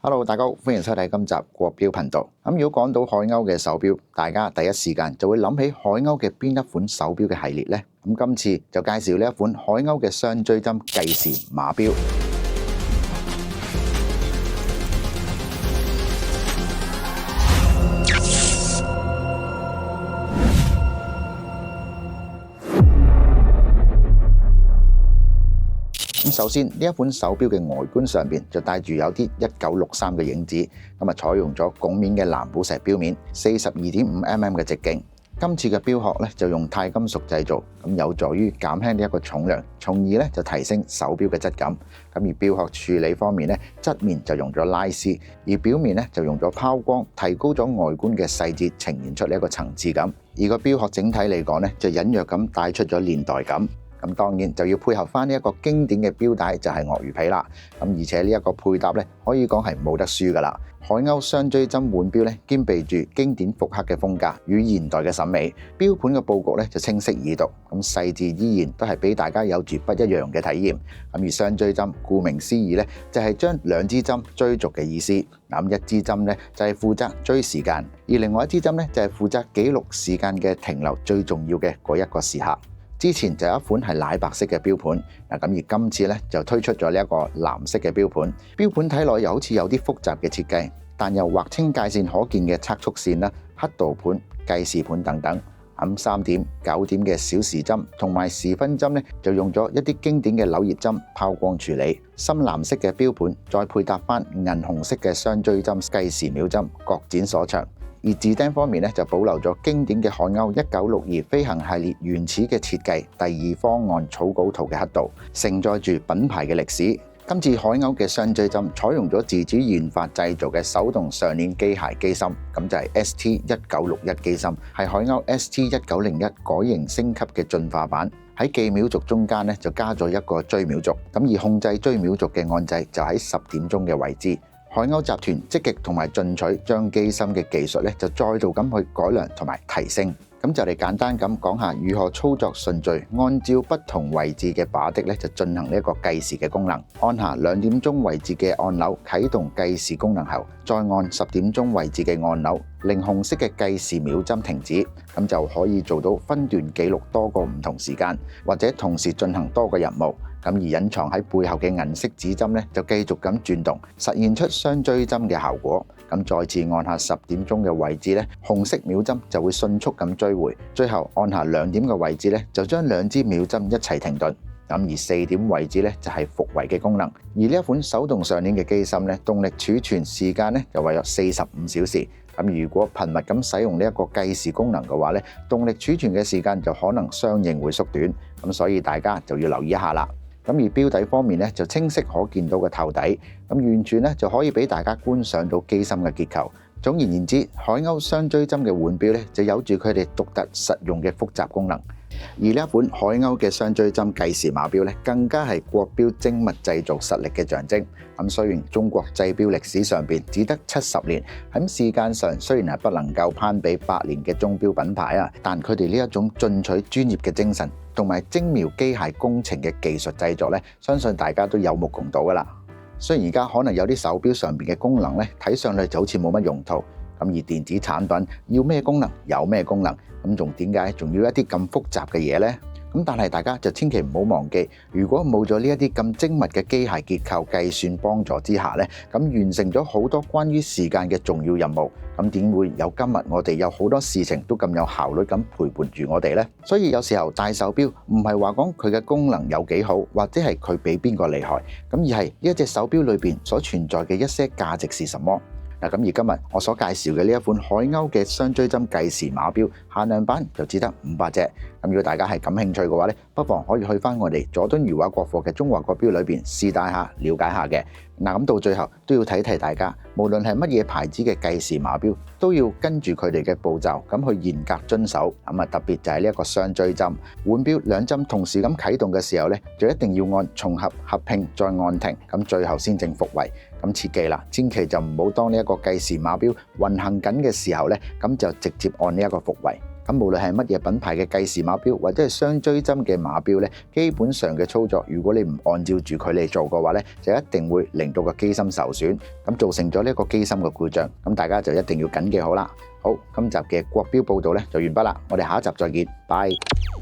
Hello，大家好，歡迎收睇今集國標頻道。如果講到海鷗嘅手錶，大家第一時間就會諗起海鷗嘅邊一款手錶嘅系列呢？今次就介紹呢一款海鷗嘅雙追針計時碼錶。首先呢一款手錶嘅外觀上邊就帶住有啲1963嘅影子，採用咗拱面嘅藍寶石錶面，42.5mm嘅直徑。今次嘅錶殼就用鈦金屬製造，有助於減輕呢一個重量，從而就提升手錶嘅質感。而錶殼處理方面側面就用咗拉絲，而表面就用咗拋光，提高咗外觀嘅細節，呈現出呢一個層次感。而個錶殼整體嚟講就隱約咁帶出咗年代感。當然就要配合翻呢一個經典嘅錶帶，就係鱷魚皮啦。而且呢一個配搭可以講係冇得輸噶啦。海鷗雙追針腕錶兼備住經典復刻嘅風格與現代嘅審美，錶盤嘅佈局就清晰易讀，細緻依然都係俾大家有住不一樣嘅體驗。而雙追針顧名思義就係將兩支針追逐嘅意思。一支針就係負責追時間，而另外一支針就係負責記錄時間嘅停留最重要嘅嗰一個時刻。之前就有一款係奶白色嘅錶盤，而今次就推出咗呢一個藍色嘅錶盤。錶盤睇落又好似有啲複雜嘅設計，但又劃清界線可見嘅測速線啦、刻度盤、計時盤等等。3點、9點嘅小時針同埋時分針就用咗一啲經典嘅柳葉針拋光處理。深藍色嘅錶盤再配搭翻銀紅色嘅雙追針計時秒針，各展所長。而字釘方面就保留咗經典嘅海鷗1962飛行系列原始嘅設計第二方案草稿圖嘅刻度，承載住品牌嘅歷史。今次海鷗嘅雙追針採用咗自主研發製造嘅手動上鏈機械機芯，就係 ST1961 機芯，係海鷗 ST1901 改型升級嘅進化版。喺記秒軸中間就加咗一個追秒軸，而控制追秒軸嘅按掣就喺10點鐘嘅位置。海鷗集團積極同埋進取，將機芯嘅技術就再度咁去改良同埋提升。就嚟簡單咁講下如何操作順序，按照不同位置嘅把的就進行呢一個計時嘅功能。按下2點鐘位置嘅按鈕啟動計時功能後，再按10點鐘位置嘅按鈕，令紅色嘅計時秒針停止，就可以做到分段記錄多個唔同時間，或者同時進行多個任務。而隱藏喺背後嘅銀色指針就繼續咁轉動，實現出雙追針嘅效果。再次按下10點鐘嘅位置紅色秒針就會迅速咁追回。最後按下2點嘅位置就將兩支秒針一齊停頓。而4點位置就係復位嘅功能。而呢一款手動上鏈嘅機芯動力儲存時間就為約45小時。如果頻密咁使用呢一個計時功能嘅話動力儲存嘅時間就可能相應會縮短。所以大家就要留意一下啦。而錶底方面就清晰可見到個透底，完全就可以俾大家觀賞到機芯嘅結構。總而言之，海鷗雙追針嘅腕錶就有住佢哋獨特實用嘅複雜功能。而呢一款海鷗嘅雙追針計時碼錶更加係國標精密製造實力嘅象徵。雖然中國製錶歷史上邊只得70年，喺時間上雖然係不能夠攀比百年嘅鐘錶品牌但佢哋呢一種進取專業嘅精神同埋精妙機械工程嘅技術製作相信大家都有目共睹噶啦。雖然而家可能有啲手錶上邊嘅功能睇上去就好似冇乜用途，而電子產品要咩功能有咩功能，點解仲要一啲咁複雜嘅嘢呢？但係大家就千祈唔好忘記，如果冇咗呢一啲咁精密嘅機械結構計算幫助之下完成咗好多關於時間嘅重要任務，點會有今日我哋有好多事情都咁有效率咁陪伴住我哋呢？所以有時候戴手錶唔係話講佢嘅功能有幾好，或者係佢比邊個厲害，而係呢一隻手錶裏邊所存在嘅一些價值是什麼。而今日我所介紹嘅呢一款海鷗嘅雙追針計時碼錶限量版就只得500隻。如果大家係感興趣嘅話不妨可以去翻我哋佐敦裕華國貨嘅中華國錶裏邊試戴下，了解下嘅。到最後都要提大家，無論係乜嘢牌子嘅計時碼錶，都要跟住佢哋嘅步驟咁去嚴格遵守。特別就係呢一個雙追針腕錶兩針同時咁啟動嘅時候就一定要按重合、合併再按停，最後先正復位。切記啦，千祈就唔好當呢一個計時碼錶運行緊嘅時候就直接按呢一個復位。咁無論係乜嘢品牌嘅計時碼錶或者係雙追針嘅碼錶咧，基本上嘅操作，如果你唔按照住佢嚟做嘅話咧，就一定會令到個機芯受損，咁造成咗呢個機芯嘅故障。咁大家就一定要緊記好啦。好，今集嘅國標報道咧就完畢啦，我哋下一集再見，拜。